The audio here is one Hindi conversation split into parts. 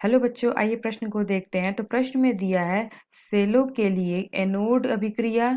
हेलो बच्चों, आइए प्रश्न को देखते हैं। तो प्रश्न में दिया है सेलों के लिए एनोड अभिक्रिया,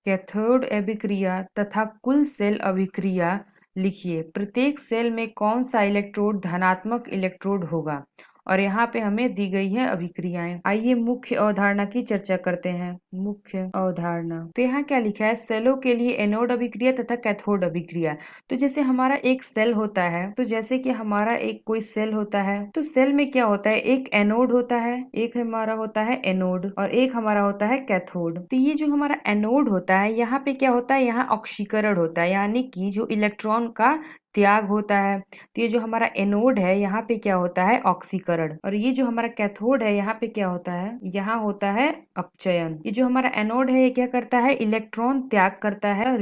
कैथोड अभिक्रिया तथा कुल सेल अभिक्रिया लिखिए। प्रत्येक सेल में कौन सा इलेक्ट्रोड धनात्मक इलेक्ट्रोड होगा। और यहाँ पे हमें दी गई है अभिक्रियाएं। आइए मुख्य अवधारणा की चर्चा करते हैं। मुख्य अवधारणा, तो यहाँ क्या लिखा है, सेलों के लिए एनोड अभिक्रिया तथा कैथोड अभिक्रिया। तो जैसे हमारा एक सेल होता है, तो जैसे कि हमारा एक कोई सेल होता है, तो सेल में क्या होता है, एक एनोड होता है, एक हमारा होता है एनोड और एक हमारा होता है कैथोड। तो ये जो हमारा एनोड होता है, यहाँ पे क्या होता है, यहाँ ऑक्सीकरण होता है, यानी कि जो इलेक्ट्रॉन का त्याग होता है। तो ये जो हमारा एनोड है, यहाँ पे क्या होता है, ऑक्सीकरण। और ये जो हमारा कैथोड है, यहाँ पे क्या होता है, यहाँ होता है अपचयन। ये जो हमारा एनोड है, ये क्या करता है, इलेक्ट्रॉन त्याग करता है और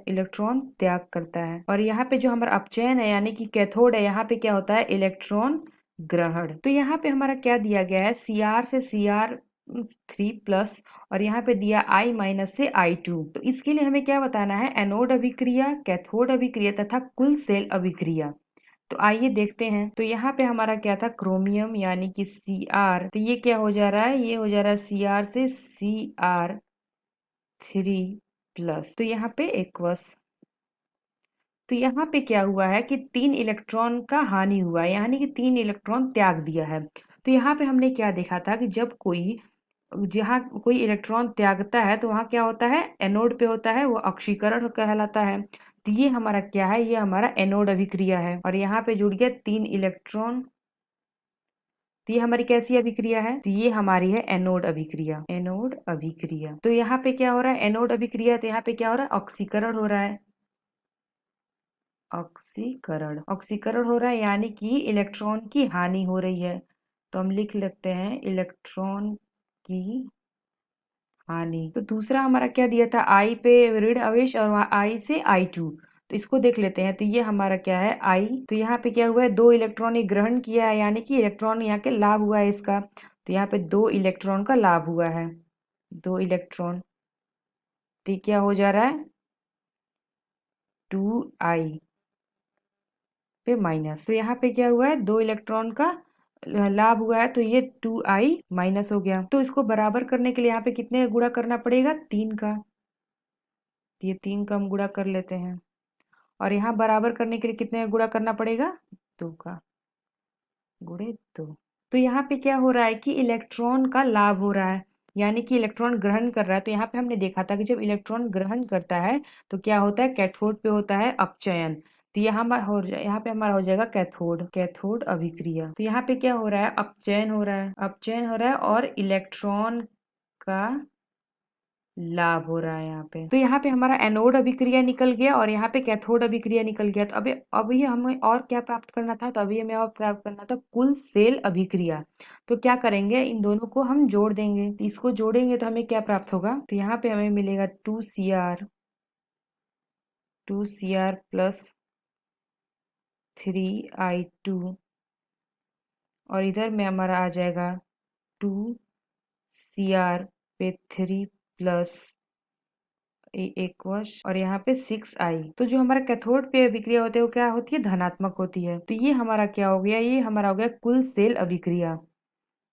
इलेक्ट्रॉन त्याग करता है। और यहाँ पे जो हमारा अपचयन है यानी कि कैथोड है, यहाँ पे क्या होता है, इलेक्ट्रॉन ग्रहण। तो यहाँ पे हमारा क्या दिया गया है, Cr से Cr3+ और यहाँ पे दिया I- से I2। तो इसके लिए हमें क्या बताना है, एनोड अभिक्रिया, कैथोड अभिक्रिया तथा कुल सेल अभिक्रिया। तो आइए देखते हैं। तो यहाँ पे हमारा क्या था, क्रोमियम यानी कि Cr। तो ये क्या हो जा रहा है, ये हो जा रहा है Cr से Cr3+। तो यहाँ पे एक्वस। तो यहाँ पे क्या हुआ है कि 3 इलेक्ट्रॉन का हानि हुआ है, यानी कि 3 इलेक्ट्रॉन त्याग दिया है। तो यहाँ पे हमने क्या देखा था कि जब कोई जहाँ कोई इलेक्ट्रॉन त्यागता है तो वहाँ क्या होता है, एनोड पे होता है, वो ऑक्सीकरण कहलाता है। तो ये हमारा क्या है, ये हमारा एनोड अभिक्रिया है। और यहाँ पे जुड़ गया 3 इलेक्ट्रॉन। तो ये हमारी कैसी अभिक्रिया है, तो ये हमारी है एनोड अभिक्रिया। एनोड अभिक्रिया, तो यहाँ पे क्या हो रहा है, एनोड अभिक्रिया, तो यहाँ पे क्या हो रहा है, ऑक्सीकरण हो रहा है। ऑक्सीकरण, ऑक्सीकरण हो रहा है यानी कि इलेक्ट्रॉन की हानि हो रही है। तो हम लिख लेते हैं इलेक्ट्रॉन की हानि। तो दूसरा हमारा क्या दिया था, आई पे ऋण आवेश और वहां आई से I2। तो इसको देख लेते हैं। तो ये हमारा क्या है, आई। तो यहाँ पे क्या हुआ है, 2 इलेक्ट्रॉन ग्रहण किया है, यानी कि इलेक्ट्रॉन यहाँ के लाभ हुआ है इसका। तो यहाँ पे 2 इलेक्ट्रॉन का लाभ हुआ है, 2 इलेक्ट्रॉन। तो ये क्या हो जा रहा है, 2I पे माइनस। तो यहाँ पे क्या हुआ है, 2 इलेक्ट्रॉन का लाभ हुआ है, तो ये 2I- हो गया। तो इसको बराबर करने के लिए यहाँ पे कितने का गुणा करना पड़ेगा, 3 का। तो ये 3 का हम गुणा कर लेते हैं। और यहाँ बराबर करने के लिए कितने का गुणा करना पड़ेगा, 2 का, गुणे 2। तो यहाँ पे क्या हो रहा है कि इलेक्ट्रॉन का लाभ हो रहा है, यानी कि इलेक्ट्रॉन ग्रहण कर रहा है। तो यहाँ पे हमने देखा था कि जब इलेक्ट्रॉन ग्रहण करता है तो क्या होता है, कैथोड पे होता है अपचयन। तो यहाँ पे हमारा हो जाएगा कैथोड, कैथोड अभिक्रिया। तो यहाँ पे क्या हो रहा है, अपचयन हो रहा है, अपचयन हो रहा है और इलेक्ट्रॉन का लाभ हो रहा है यहाँ पे। तो यहाँ पे हमारा एनोड अभिक्रिया निकल गया और यहाँ पे कैथोड अभिक्रिया निकल गया। तो अभी हमें और क्या प्राप्त करना था, तो अभी हमें और प्राप्त करना था कुल सेल अभिक्रिया। तो क्या करेंगे, इन दोनों को हम जोड़ देंगे। तो इसको जोड़ेंगे तो हमें क्या प्राप्त होगा, तो यहाँ पे हमें मिलेगा 2Cr+3I2 और इधर में हमारा आ जाएगा 2Cr पे 3+ एक वश और यहाँ पे 6I। तो जो हमारा कैथोड पे अभिक्रिया होती है वो क्या होती है, धनात्मक होती है। तो ये हमारा क्या हो गया, ये हमारा हो गया कुल सेल अभिक्रिया।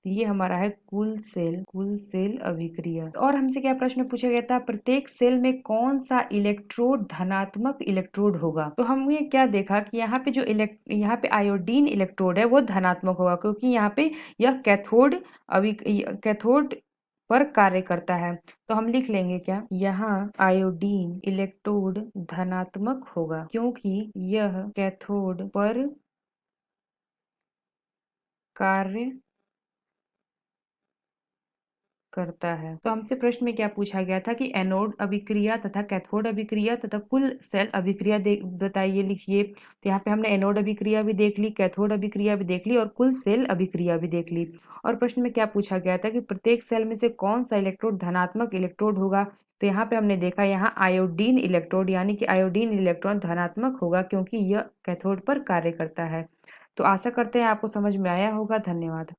तो ये हमारा है कुल सेल अभिक्रिया। तो और हमसे क्या प्रश्न पूछा गया था, प्रत्येक सेल में कौन सा इलेक्ट्रोड धनात्मक इलेक्ट्रोड होगा। तो हमने क्या देखा कि यहाँ पे जो यहाँ पे आयोडीन इलेक्ट्रोड है वो धनात्मक होगा, क्योंकि यहाँ पे यह कैथोड पर कार्य करता है। तो हम लिख लेंगे क्या, यहाँ आयोडीन इलेक्ट्रोड धनात्मक होगा क्योंकि यह कैथोड पर कार्य करता है। तो हमसे प्रश्न में क्या पूछा गया था कि एनोड अभिक्रिया तथा कैथोड अभिक्रिया तथा कुल सेल अभिक्रिया बताइए, लिखिए। तो यहाँ पे हमने एनोड अभिक्रिया भी देख ली, कैथोड अभिक्रिया भी देख ली और कुल सेल अभिक्रिया भी देख ली। और प्रश्न में क्या पूछा गया था कि प्रत्येक सेल में से कौन सा इलेक्ट्रोड धनात्मक इलेक्ट्रोड होगा। तो यहाँ पे हमने देखा, यहाँ आयोडीन इलेक्ट्रोड यानी कि आयोडीन इलेक्ट्रॉन धनात्मक होगा क्योंकि यह कैथोड पर कार्य करता है। तो आशा करते हैं आपको समझ में आया होगा। धन्यवाद।